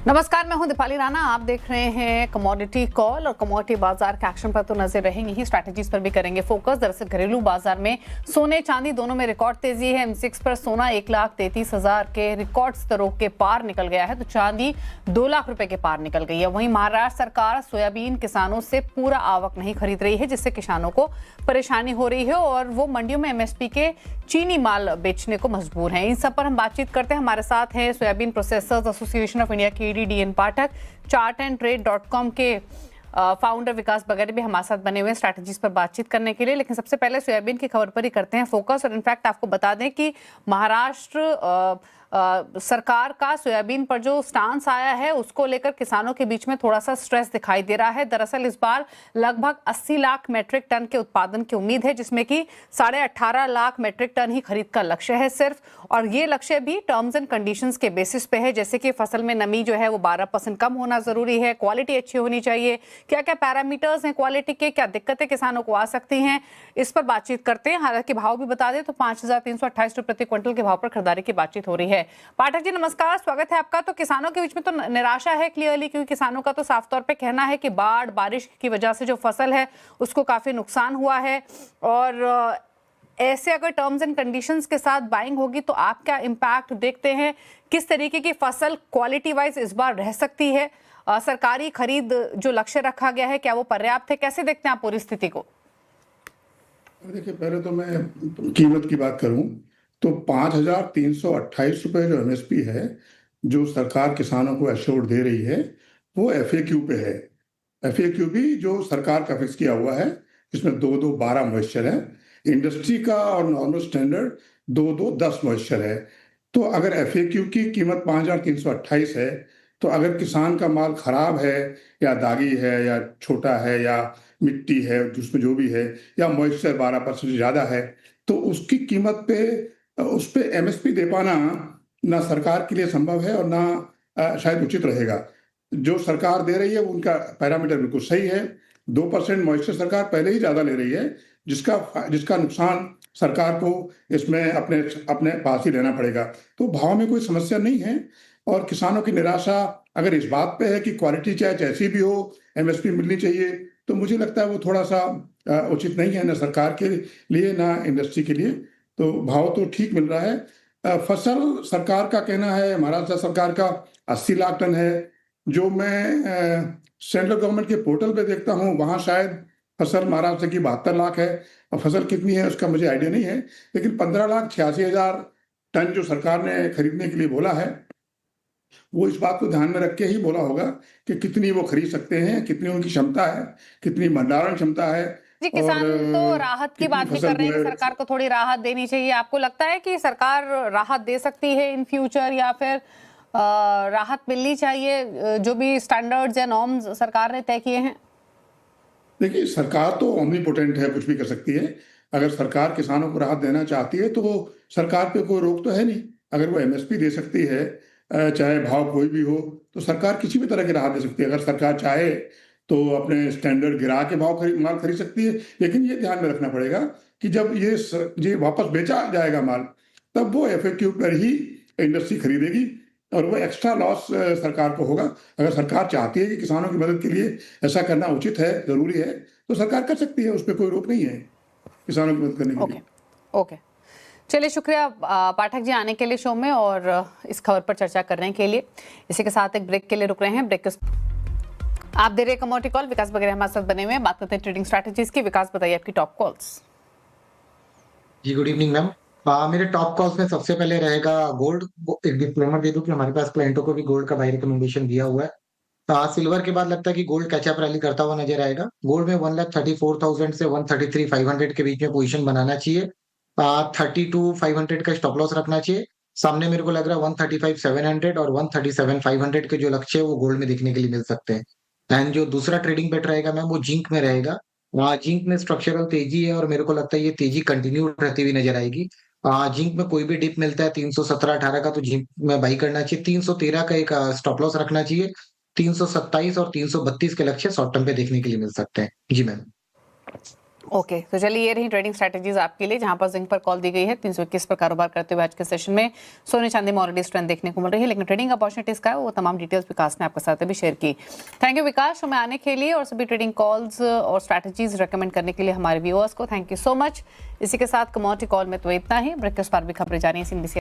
नमस्कार, मैं हूं दीपाली राणा। आप देख रहे हैं कमोडिटी कॉल और कमोडिटी बाजार के एक्शन पर तो नजर रहेंगे ही, स्ट्रैटेजीज पर भी करेंगे फोकस। दरअसल घरेलू बाजार में सोने चांदी दोनों में रिकॉर्ड तेजी है। एमसीएक्स पर सोना 1,33,000 के रिकॉर्ड स्तरों के पार निकल गया है तो चांदी 2 लाख रुपए के पार निकल गई है। वहीं महाराष्ट्र सरकार सोयाबीन किसानों से पूरा आवक नहीं खरीद रही है, जिससे किसानों को परेशानी हो रही है और वो मंडियों में एमएसपी के चीनी माल बेचने को मजबूर हैं। इन सब पर हम बातचीत करते हैं। हमारे साथ है soybean processors association of India के डीएन पाठक, chartandtrade.com के फाउंडर विकास बगैर भी हमारे साथ बने हुए हैं स्ट्रैटेजीज पर बातचीत करने के लिए। लेकिन सबसे पहले सोयाबीन की खबर पर ही करते हैं फोकस। और इनफैक्ट आपको बता दें कि महाराष्ट्र सरकार का सोयाबीन पर जो स्टांस आया है उसको लेकर किसानों के बीच में थोड़ा सा स्ट्रेस दिखाई दे रहा है। दरअसल इस बार लगभग 80 लाख मेट्रिक टन के उत्पादन की उम्मीद है, जिसमें कि 18.5 लाख मेट्रिक टन ही खरीद का लक्ष्य है सिर्फ। और ये लक्ष्य भी टर्म्स एंड कंडीशंस के बेसिस पे है, जैसे कि फसल में नमी जो है वो 12% कम होना जरूरी है, क्वालिटी अच्छी होनी चाहिए। क्या क्या पैरामीटर्स हैं क्वालिटी के, क्या दिक्कतें किसानों को आ सकती हैं, इस पर बातचीत करते हैं। हालांकि भाव भी बता दें तो 5,328 रुपए प्रति क्विंटल के भाव पर खरीदारी की बातचीत हो रही है। पाठक जी नमस्कार, स्वागत है आपका। तो किसानों के बीच में तो निराशा है क्लियरली, क्योंकि किसानों का तो साफ तौर पे कहना है कि बाढ़ बारिश की वजह से जो फसल है उसको काफी नुकसान हुआ है। और ऐसे अगर टर्म्स एंड कंडीशंस के साथ बाइंग होगी तो आप क्या इम्पैक्ट देखते हैं? किस तरीके की फसल क्वालिटी वाइज इस बार रह सकती है? सरकारी खरीद जो लक्ष्य रखा गया है क्या वो पर्याप्त है? कैसे देखते हैं आप पूरी स्थिति को? देखिए, पहले तो मैं कीमत की बात करूं तो 5,328 रुपए जो एमएसपी है, जो सरकार किसानों को एश्योर्ड दे रही है, वो एफएक्यू पे है। एफएक्यू भी जो सरकार का फिक्स किया हुआ है, इसमें 2-2-12 मॉइस्चर है। इंडस्ट्री का और नॉर्मल स्टैंडर्ड 2-2-10 मॉइस्चर है। तो अगर एफएक्यू की कीमत 5,328 है, तो अगर किसान का माल खराब है या दागी है या छोटा है या मिट्टी है जिसमें जो भी है, या मॉइस्चर 12% से ज्यादा है, तो उसकी कीमत पे उस पे एमएसपी दे पाना ना सरकार के लिए संभव है और ना शायद उचित रहेगा। जो सरकार दे रही है उनका पैरामीटर बिल्कुल सही है। 2% मॉइस्चर सरकार पहले ही ज्यादा ले रही है, जिसका नुकसान सरकार को इसमें अपने अपने पास ही लेना पड़ेगा। तो भाव में कोई समस्या नहीं है। और किसानों की निराशा अगर इस बात पे है कि क्वालिटी चाहे जैसी भी हो एमएसपी मिलनी चाहिए, तो मुझे लगता है वो थोड़ा सा उचित नहीं है, ना सरकार के लिए ना इंडस्ट्री के लिए। तो भाव तो ठीक मिल रहा है। फसल सरकार का कहना है, महाराष्ट्र सरकार का 80 लाख टन है। जो मैं सेंट्रल गवर्नमेंट के पोर्टल पे देखता हूँ वहाँ शायद फसल महाराष्ट्र की 72 लाख है। और फसल कितनी है उसका मुझे आइडिया नहीं है, लेकिन 15,86,000 टन जो सरकार ने खरीदने के लिए बोला है, वो इस बात को ध्यान में रख के ही बोला होगा कि कितनी वो खरीद सकते हैं, कितनी उनकी क्षमता है, कितनी भंडारण क्षमता है। जी, किसान तो राहत की बात भी कर रहे हैं, सरकार को थोड़ी राहत देनी चाहिए। आपको लगता है कि सरकार राहत दे सकती है इन फ्यूचर, या फिर राहत मिलनी चाहिए जो भी स्टैंडर्ड्स या नॉर्म्स सरकार ने तय किए हैं? देखिए, सरकार तो ओमनीपोटेंट है, कुछ भी कर सकती है। अगर सरकार किसानों को राहत देना चाहती है तो वो सरकार पे कोई रोक तो है नहीं। अगर वो एमएसपी दे सकती है, चाहे भाव कोई भी हो, तो सरकार किसी भी तरह की राहत दे सकती है। अगर सरकार चाहे तो अपने स्टैंडर्ड गिरा के माल खरीद सकती है। लेकिन ये ध्यान में रखना पड़ेगा कि जब ये वापस बेचा जाएगा माल, तब वो एफएक्यू पर ही इंडस्ट्री खरीदेगी और वो एक्स्ट्रा लॉस सरकार को होगा। अगर सरकार चाहती है कि किसानों की मदद के लिए ऐसा करना उचित है, जरूरी है, तो सरकार कर सकती है। उस पर कोई रोक नहीं है किसानों की मदद करने के लिए। ओके, चलिए, शुक्रिया पाठक जी आने के लिए शो में और इस खबर पर चर्चा करने के लिए। इसी के साथ एक ब्रेक के लिए रुक रहे हैं। ब्रेक आप दे रहे हैं कमोडिटी कॉल, विकास बगैर हमारे साथ बने हुए हैं। बात करते हैं ट्रेडिंग स्ट्रैटेजीज की। विकास बताइए आपकी टॉप कॉल्स। जी, गुड इवनिंग मैम। मेरे टॉप कॉल्स में सबसे पहले रहेगा गोल्ड। एक डिस्क्लेमर दे दूं कि हमारे पास क्लाइंटों को भी गोल्ड का बाय रिकमेंडेशन दिया हुआ है। सिल्वर के बाद लगता है कि गोल्ड कैचअप रैली करता हुआ नजर आएगा। गोल्ड में 1,34,000 से 133,500 के बीच में पोजीशन बनाना चाहिए। 32,500 का स्टॉप लॉस रखना चाहिए। सामने मेरे को लग रहा है 135,700 और 137,500 के जो लक्ष्य है वो गोल्ड में देखने के लिए मिल सकते हैं। एंड जो दूसरा ट्रेडिंग बेट रहेगा मैम, वो जिंक में रहेगा। वहाँ जिंक में स्ट्रक्चरल तेजी है और मेरे को लगता है ये तेजी कंटिन्यू रहती हुई नजर आएगी। जिंक में कोई भी डिप मिलता है 317-18 का, तो जिंक में बाई करना चाहिए। 313 का एक स्टॉप लॉस रखना चाहिए। 327 और 332 के लक्ष्य शॉर्ट टर्म पे देखने के लिए मिल सकते हैं। जी मैम। ओके तो चलिए ये रही ट्रेडिंग स्ट्रैटेजीज आपके लिए, जहां पर जिंक पर कॉल दी गई है 321 पर कारोबार करते हुए आज के सेशन में सोने चांदी में ऑलरेडी स्ट्रेंथ देखने को मिल रही है, लेकिन ट्रेडिंग अपॉर्चुनिटीज का है वो तमाम डिटेल्स विकास ने आपके साथ अभी शेयर की। थैंक यू विकास हमें आने के लिए और सभी ट्रेडिंग कॉल्स और स्ट्रैटेजीज रिकमेंड करने के लिए हमारे व्यूअर्स को थैंक यू सो मच। इसी के साथ कमोडिटी कॉल में तो इतना ही। ब्रेकफास्ट पर भी खबरें जानी है CNBC